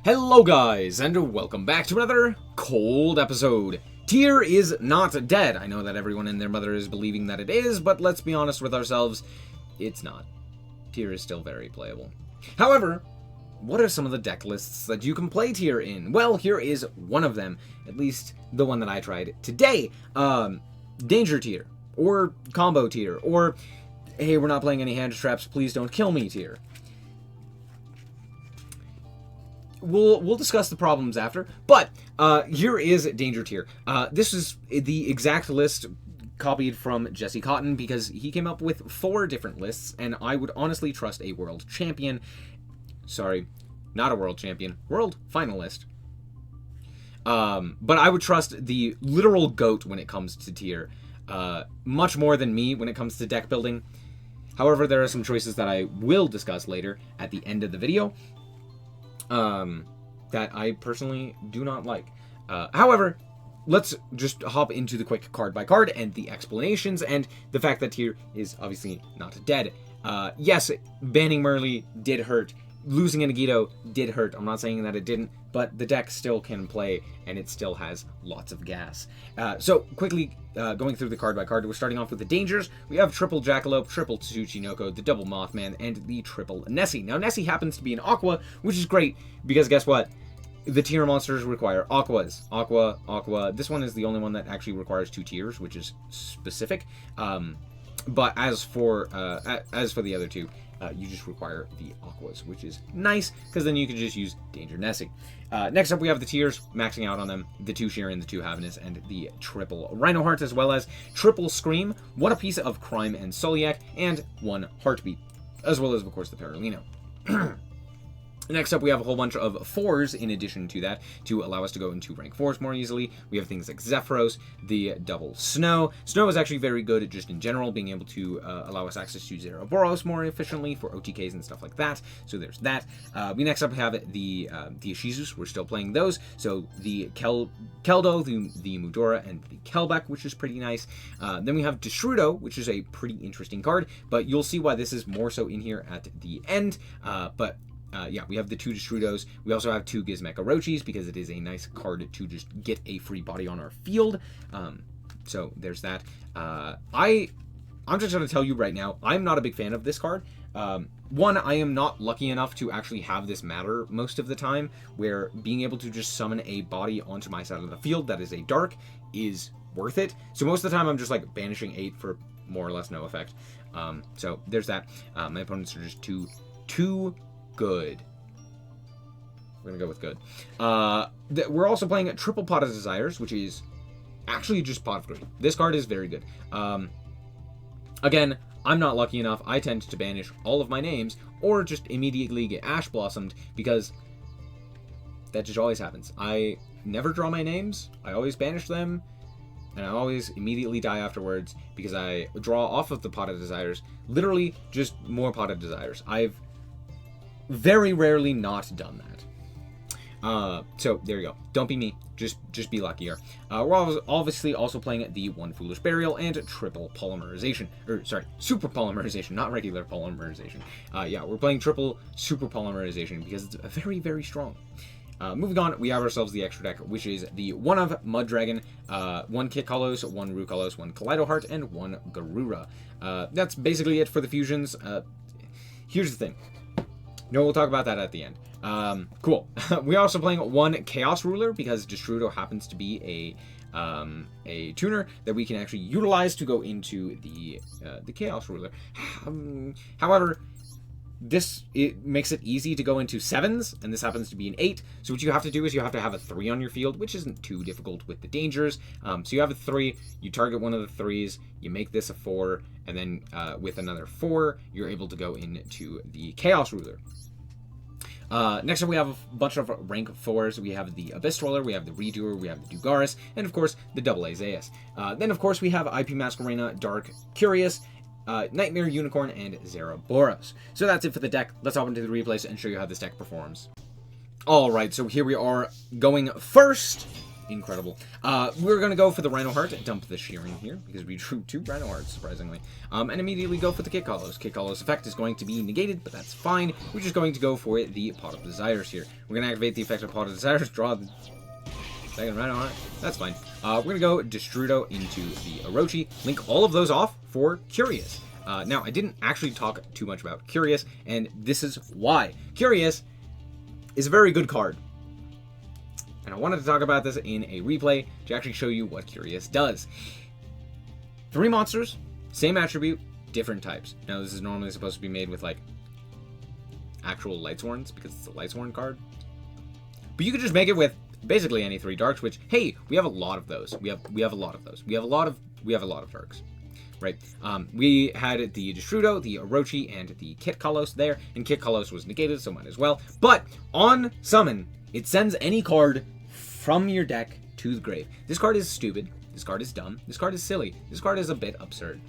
Hello guys, and welcome back to another cold episode. Tear is not dead. I know that everyone and their mother is believing that it is, but let's be honest with ourselves, it's not. Tear is still very playable. However, what are some of the deck lists that you can play Tear in? Well, here is one of them, at least the one that I tried today. Danger Tear, or Combo Tear, or hey, we're not playing any hand traps, please don't kill me Tear. We'll discuss the problems after, but here is Danger Tear. This is the exact list copied from Jesse Cotton because he came up with 4 different lists, and I would honestly trust a world champion. Sorry, not a world champion, world finalist. But I would trust the literal GOAT when it comes to Tear, much more than me when it comes to deck building. However, there are some choices that I will discuss later at the end of the video. That I personally do not like. However, let's just hop into the quick card by card and the explanations and the fact that Tear is obviously not dead. Yes, banning Merly did hurt. Losing Inagito did hurt. I'm not saying that it didn't, but the deck still can play and it still has lots of gas. So quickly going through the card by card, we're starting off with the dangers. We have triple Jackalope, triple Tsuchinoko, the double Mothman, and the triple Nessie. Now Nessie happens to be an Aqua, which is great because guess what? The Tear monsters require Aquas. Aqua, Aqua. This one is the only one that actually requires 2 tiers, which is specific. But as for the other 2, you just require the Aquas, which is nice, because then you can just use Danger Nessie. Next up, we have the Tears, maxing out on them, the 2 Sheeran, the 2 Havinus, and the triple Rhino Heart, as well as triple Scream, 1 apiece of Crime and Soliac, and 1 Heartbeat, as well as, of course, the Paralino. Next up, we have a whole bunch of 4s in addition to that to allow us to go into rank 4s more easily. We have things like Zephyros, the double Snow. Snow is actually very good at just in general being able to allow us access to Zeroboros more efficiently for OTKs and stuff like that. So there's that. We next up have the Ishizus. We're still playing those. So the Keldo, the Mudora, and the Kelbeck, which is pretty nice. Then we have Deshrudo, which is a pretty interesting card, but you'll see why this is more so in here at the end. Yeah, we have the 2 Deshrudos. We also have 2 Gizmecha Orochis because it is a nice card to just get a free body on our field. So there's that. I'm just going to tell you right now, I'm not a big fan of this card. One, I am not lucky enough to actually have this matter most of the time, where being able to just summon a body onto my side of the field that is a dark is worth it. So most of the time I'm just like banishing 8 for more or less no effect. So there's that. My opponents are just too good. We're gonna go with good. We're also playing a triple Pot of Desires, which is actually just Pot of Greed. This card is very good. Again, I'm not lucky enough. I tend to banish all of my names or just immediately get Ash Blossomed because that just always happens. I never draw my names. I always banish them, and I always immediately die afterwards because I draw off of the Pot of Desires. Literally, just more Pot of Desires. I've very rarely not done that. So there you go. Don't be me. Just be luckier. We're obviously also playing the 1 Foolish Burial and triple Polymerization. Super Polymerization, not regular Polymerization. Yeah, we're playing triple Super Polymerization because it's very, very strong. Moving on, we have ourselves the extra deck, which is the 1 of Muddragon, 1 Kitkalos, 1 Rukalos, 1 Kaleido Heart, and 1 Garura. That's basically it for the fusions. Here's the thing. No, we'll talk about that at the end. Cool. We're also playing 1 Chaos Ruler because Deshrudo happens to be a tuner that we can actually utilize to go into the Chaos Ruler. However, it makes it easy to go into 7s, and this happens to be an 8. So what you have to do is you have to have a 3 on your field, which isn't too difficult with the dangers. So you have a 3, you target one of the 3s, you make this a 4, and then with another 4, you're able to go into the Chaos Ruler. Next up, we have a bunch of rank 4s. We have the Abyss Roller, we have the Redoer, we have the Dugaris, and of course, the double Azaias. Then, of course, we have IP Masquerena, Dark, Curious, Nightmare Unicorn, and Zeroboros. So that's it for the deck. Let's hop into the replays and show you how this deck performs. Alright, so here we are going first incredible. We're going to go for the Rhino Heart, dump the Shearing here, because we drew 2 Rhino Hearts, surprisingly. And immediately go for the Kit Hollows. Kit Hollows effect is going to be negated, but that's fine. We're just going to go for the Pot of Desires here. We're going to activate the effect of Pot of Desires, draw the second Rhino Heart. That's fine. We're going to go Destrudo into the Orochi, link all of those off for Curious. Now, I didn't actually talk too much about Curious, and this is why. Curious is a very good card. And I wanted to talk about this in a replay to actually show you what Curious does. 3 monsters, same attribute, different types. Now, this is normally supposed to be made with, like, actual Lightsworns, because it's a Lightsworn card. But you could just make it with basically any 3 darks, which, hey, we have a lot of those. We have a lot of those. We have a lot of darks. Right, we had the Destrudo, the Orochi, and the Kit Kalos there, and Kit Kalos was negated, so might as well. But on summon, it sends any card from your deck to the grave. This card is stupid. This card is dumb. This card is silly. This card is a bit absurd.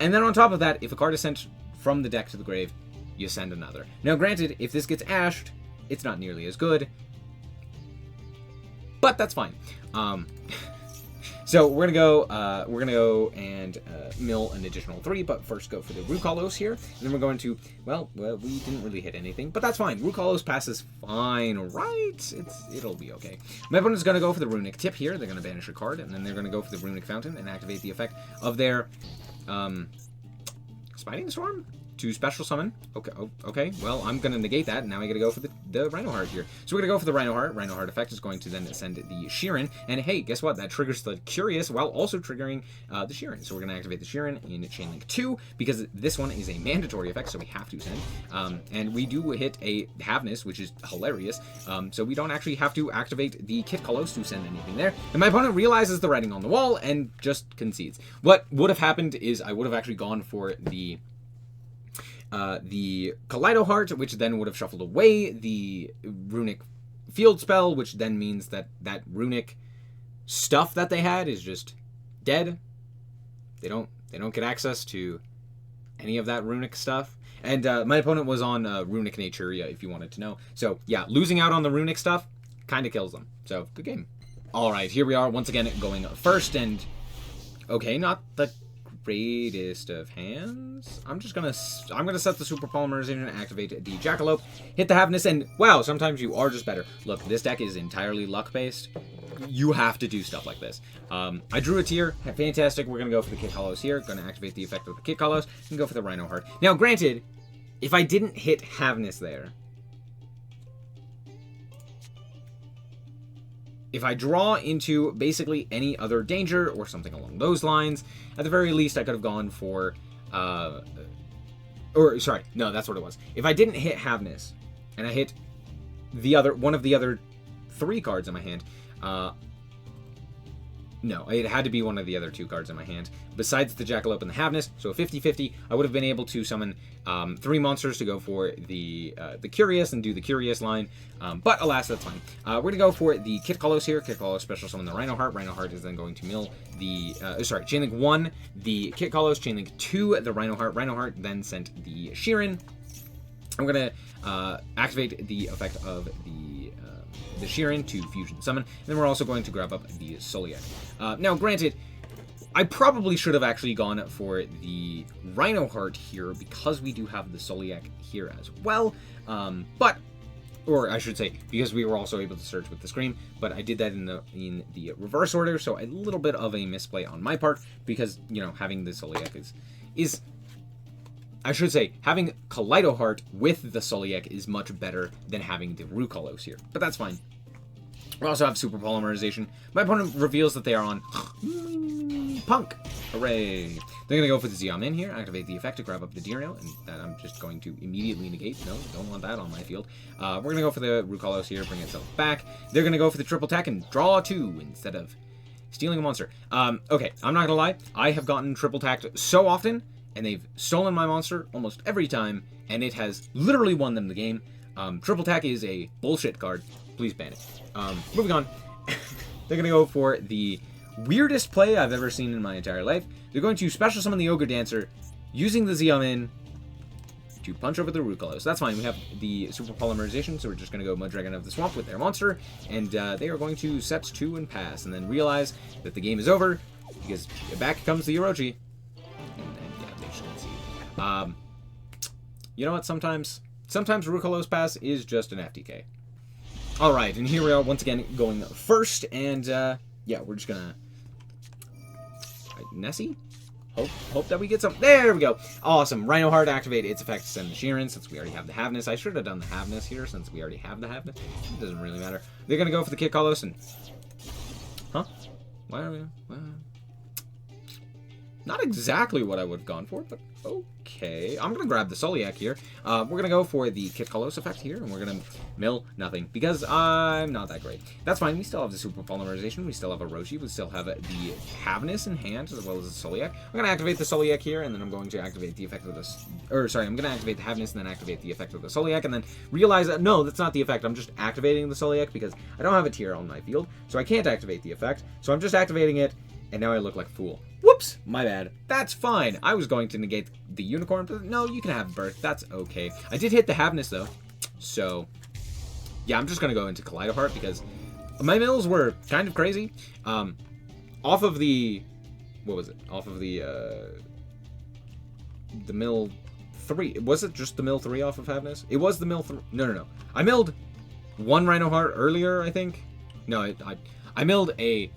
And then on top of that, if a card is sent from the deck to the grave, you send another. Now, granted, if this gets ashed, it's not nearly as good, but that's fine. So we're gonna go and mill an additional 3, but first go for the Rukalos here. And then we're going to, well, we didn't really hit anything, but that's fine. Rukalos passes fine, right? It'll be okay. My opponent's gonna go for the Runic Tip here. They're gonna banish a card, and then they're gonna go for the Runic Fountain and activate the effect of their Spiting Storm to special summon. Okay. Well, I'm gonna negate that, and now I gotta go for the Rhino Heart here. So we're gonna go for the Rhino Heart. Rhino Heart effect is going to then send the Sheeran, and hey, guess what? That triggers the Curious while also triggering the Sheeran. So we're gonna activate the Sheeran in Chainlink 2 because this one is a mandatory effect, so we have to send. And we do hit a Havness, which is hilarious. So we don't actually have to activate the Kit Kalos to send anything there. And my opponent realizes the writing on the wall and just concedes. What would have happened is I would have actually gone for the Kaleido Heart, which then would have shuffled away the Runic Field Spell, which then means that that Runic stuff that they had is just dead. They don't get access to any of that Runic stuff. And my opponent was on Runic Naturia, if you wanted to know. So yeah, losing out on the Runic stuff kind of kills them. So good game. All right, here we are once again going first, and okay, not the greatest of hands. I'm gonna set the Super Polymerization and activate the Jackalope, hit the Havness, and wow, sometimes you are just better. Look, this deck is entirely luck based. You have to do stuff like this. I drew a tier, fantastic. We're gonna go for the Kit Hollows here. Gonna activate the effect of the Kit Hollows and go for the Rhino Heart. Now, granted, if I didn't hit Havness there, if I draw into basically any other danger or something along those lines, at the very least I could have gone for, sorry, no, that's what it was. If I didn't hit Havness, and I hit one of the other 3 cards in my hand, no, it had to be one of the other 2 cards in my hand, besides the Jackalope and the Havness, so 50-50, I would have been able to summon 3 monsters to go for the Curious and do the Curious line, but alas, that's fine. We're going to go for the Kit Kalos here. Kit Kalos special summon the Rhino Heart. Rhino Heart is then going to mill the, Chainlink 1, the Kit Kalos, Chainlink 2, the Rhino Heart. Rhino Heart then sent the Sheeran. I'm going to activate the effect of the Sheeran to Fusion Summon, and then we're also going to grab up the SnowiKs. Now, granted, I probably should have actually gone for the Rhino Heart here because we do have the SnowiKs here as well, or I should say, because we were also able to search with the Scream, but I did that in the reverse order, so a little bit of a misplay on my part, because, you know, having the SnowiKs is I should say, having Kaleido Heart with the SnowiKs is much better than having the Rukalos here, but that's fine. We also have Super Polymerization. My opponent reveals that they are on Punk. Hooray. They're going to go for the Xiaomin here, activate the effect to grab up the Deernail, and that I'm just going to immediately negate. No, don't want that on my field. We're going to go for the Rukalos here, bring itself back. They're going to go for the triple attack and draw 2 instead of stealing a monster. Okay, I'm not going to lie. I have gotten triple attacked so often, and they've stolen my monster almost every time, and it has literally won them the game. Triple attack is a bullshit card. Please ban it. Moving on. They're going to go for the weirdest play I've ever seen in my entire life. They're going to special summon the Ogre Dancer using the Xiaomin to punch over the Rukalos. That's fine. We have the super polymerization, so we're just going to go Muddragon of the Swamp with their monster, and they are going to set 2 and pass, and then realize that the game is over, because back comes the Orochi. And yeah, they shouldn't see. You know what? Sometimes Rukalos pass is just an FTK. Alright, and here we are once again going first, and yeah, we're just gonna... Nessie? Hope that we get some... There we go! Awesome. Rhino Heart, activate its effect to send the Sheeran, since we already have the Havness. I should have done the Havness here, since we already have the Havness. It doesn't really matter. They're gonna go for the Kit Kalos, and... Huh? Why are we... Not exactly what I would have gone for, but okay. I'm going to grab the SnowiKs here. We're going to go for the Kit Kalos effect here, and we're going to mill nothing, because I'm not that great. That's fine. We still have the Super Polymerization. We still have Orochi. We still have the Havness in hand, as well as the SnowiKs. I'm going to activate the SnowiKs here, and then I'm going to activate the effect of this... Or, sorry, I'm going to activate the Havness, and then activate the effect of the SnowiKs, and then realize that, no, that's not the effect. I'm just activating the SnowiKs, because I don't have a tier on my field, so I can't activate the effect. So I'm just activating it, and now I look like a fool. Whoops! My bad. That's fine. I was going to negate the Unicorn, but no, you can have Birth. That's okay. I did hit the Havness, though. So, yeah, I'm just going to go into Kaleido Heart, because my mills were kind of crazy. Off of the... What was it? Off of the mill 3. Was it just the mill 3 off of Havness? It was the mill 3. No. I milled 1 Rhino Heart earlier, I think. No, I milled a...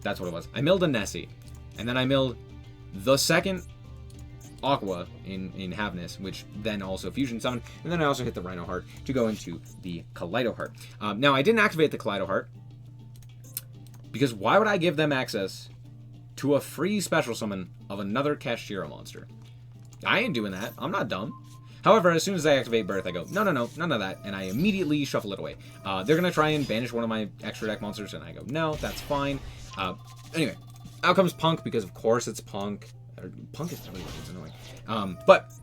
That's what it was. I milled a Nessie. And then I milled the second Aqua in Havness, which then also Fusion Summoned. And then I also hit the Rhino Heart to go into the Kaleido Heart. Now, I didn't activate the Kaleido Heart, because why would I give them access to a free special summon of another Kashtira monster? I ain't doing that. I'm not dumb. However, as soon as I activate Birth, I go, no, none of that, and I immediately shuffle it away. They're going to try and banish one of my extra deck monsters, and I go, no, that's fine. Anyway. Out comes Punk, because of course it's Punk. Punk is really it's annoying. But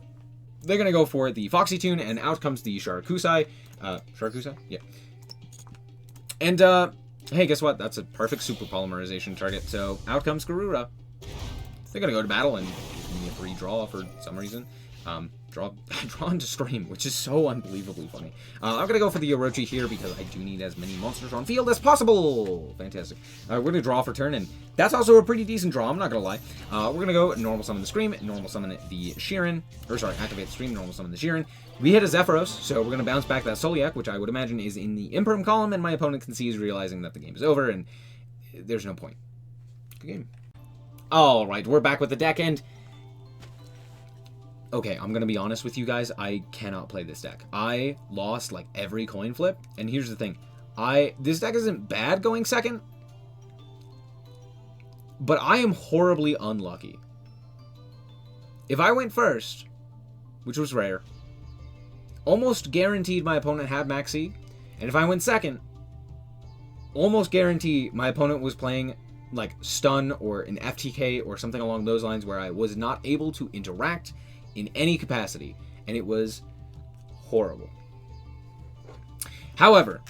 they're going to go for the Foxy Tune, and out comes the Sharakusai. Sharakusai? Yeah. And, hey, guess what? That's a perfect super polymerization target. So out comes Garuda. They're going to go to battle and give me a free draw for some reason. Draw into Stream, which is so unbelievably funny. I'm going to go for the Orochi here because I do need as many monsters on field as possible. Fantastic. We're going to draw for turn, and that's also a pretty decent draw, I'm not going to lie. We're going to go normal summon the Scream, normal summon the Sheeran, or sorry, activate the Stream, normal summon the Sheeran. We hit a Zephyros, so we're going to bounce back that SnowiKs, which I would imagine is in the Imperm column, and my opponent can see is realizing that the game is over, and there's no point. Good game. Alright, we're back with the deck, and... Okay, I'm going to be honest with you guys, I cannot play this deck. I lost, like, every coin flip, and here's the thing. This deck isn't bad going second, but I am horribly unlucky. If I went first, which was rare, almost guaranteed my opponent had Maxi, and if I went second, almost guarantee my opponent was playing, like, Stun or an FTK or something along those lines where I was not able to interact in any capacity, and it was horrible. However,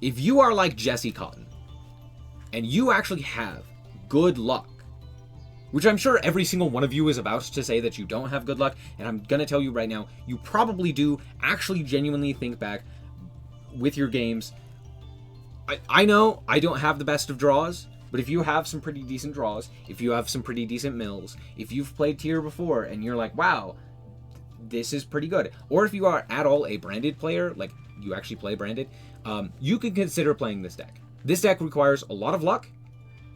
if you are like Jesse Cotton, and you actually have good luck, which I'm sure every single one of you is about to say that you don't have good luck, and I'm gonna tell you right now, you probably do actually genuinely think back with your games. I know I don't have the best of draws, but if you have some pretty decent draws, if you have some pretty decent mills, if you've played tier before and you're like, wow, this is pretty good, or if you are at all a branded player, like you actually play branded, you can consider playing this deck. This deck requires a lot of luck,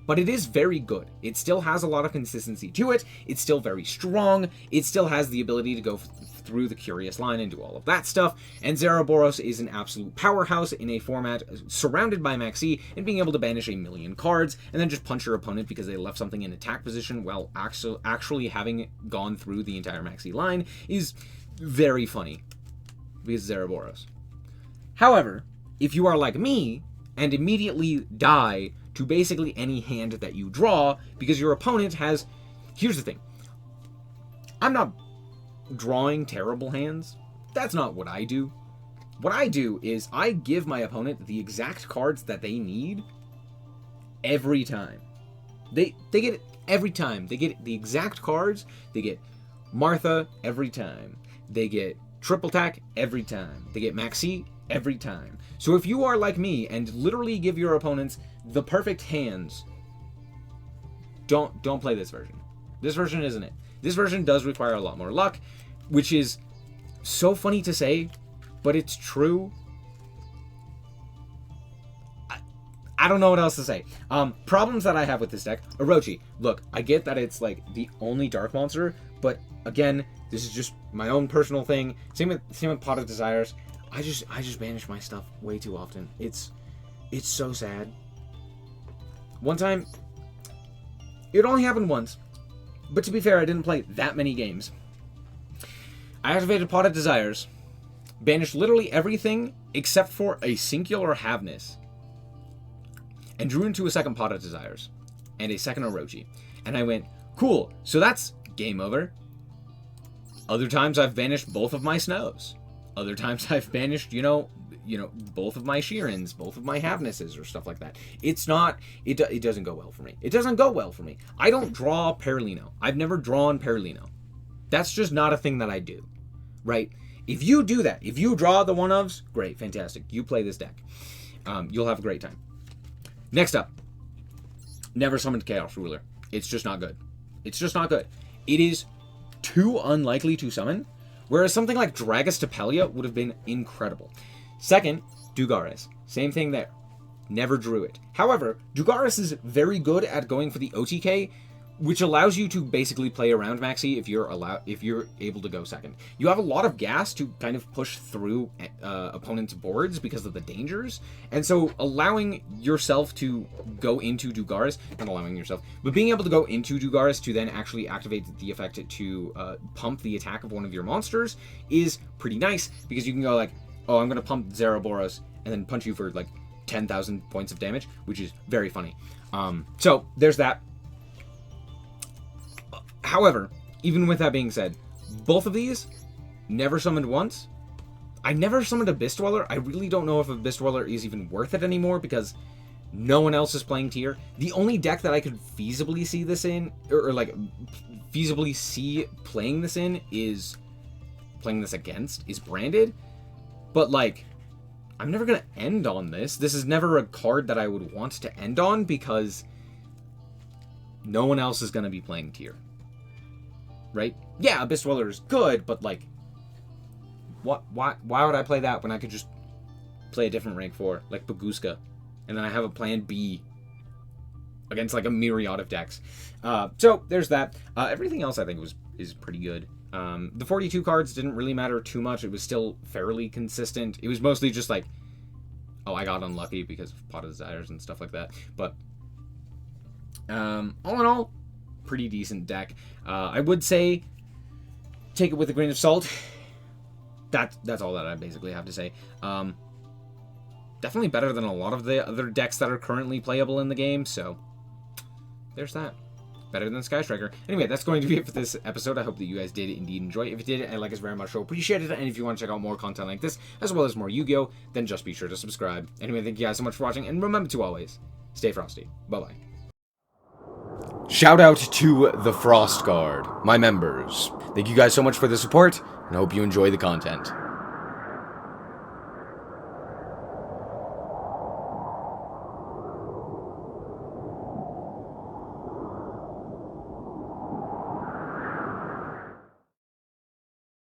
but it is very good. It still has a lot of consistency to it. It's still very strong. It still has the ability to go through the Curious Line and do all of that stuff. And Zeraboros is an absolute powerhouse in a format surrounded by Maxi, and being able to banish 1,000,000 cards and then just punch your opponent because they left something in attack position while actually having gone through the entire Maxi line is very funny because Zeraboros. However, if you are like me and immediately die to basically any hand that you draw because your opponent has... Here's the thing. I'm not drawing terrible hands. That's not what I do. What I do is I give my opponent the exact cards that they need every time. They get it every time. They get the exact cards. They get Martha every time. they get triple attack every time. They get max C every time. So if you are like me and literally give your opponents the perfect hands, don't play this version. This version isn't it. This version does require a lot more luck, which is so funny to say, but it's true. I don't know what else to say. Problems that I have with this deck. Orochi. Look, I get that it's like the only dark monster, but again, this is just my own personal thing. Same with Pot of Desires. I just banish my stuff way too often. It's so sad. One time, it only happened once, but to be fair, I didn't play that many games. I activated Pot of Desires, banished literally everything except for a Singular Havness, and drew into a second Pot of Desires and a second Orochi. And I went, cool, so that's game over. Other times I've banished both of my Snows. Other times I've banished, both of my Sheerans, both of my Havnesses or stuff like that. It's not, it doesn't go well for me. It doesn't go well for me. I don't draw Perlino. I've never drawn Perlino. That's just not a thing that I do, right? If you do that, if you draw the one-ofs, great, fantastic. You play this deck. You'll have a great time. Next up, never summoned Chaos Ruler. It's just not good. It's just not good. It is too unlikely to summon, whereas something like Dragus Tapelia would have been incredible. Second, Dugaris. Same thing there. Never drew it. However, Dugaris is very good at going for the OTK, which allows you to basically play around Maxi if you're able to go second. You have a lot of gas to kind of push through opponents' boards because of the dangers, and so allowing yourself to go into Dugaris, not allowing yourself, but being able to go into Dugaris to then actually activate the effect to pump the attack of one of your monsters is pretty nice, because you can go like, oh, I'm going to pump Zeraboros and then punch you for like 10,000 points of damage, which is very funny. So there's that. However, even with that being said, both of these never summoned once. I never summoned Abyss Dweller. I really don't know if Abyss Dweller is even worth it anymore because no one else is playing tier. The only deck that I could feasibly see this in, or like feasibly see playing this in, is playing this against, is Branded. But like, I'm never going to end on this. This is never a card that I would want to end on because no one else is going to be playing tier. Right? Yeah, Abyss Dweller is good, but like, why would I play that when I could just play a different rank 4, like Baguska, and then I have a plan B against like a myriad of decks. So there's that. Everything else I think is pretty good. The 42 cards didn't really matter too much. It was still fairly consistent. It was mostly just like, oh, I got unlucky because of Pot of Desires and stuff like that. But all in all, pretty decent deck. I would say take it with a grain of salt. That's all that I basically have to say. Definitely better than a lot of the other decks that are currently playable in the game, so there's that. Better than Sky Striker. Anyway, that's going to be it for this episode. I hope that you guys did indeed enjoy. If you did, I like us very much, so appreciate it. And if you want to check out more content like this, as well as more Yu-Gi-Oh!, then just be sure to subscribe. Anyway, thank you guys so much for watching, and remember to always stay frosty. Bye-bye. Shout out to the Frost Guard, my members. Thank you guys so much for the support, and I hope you enjoy the content.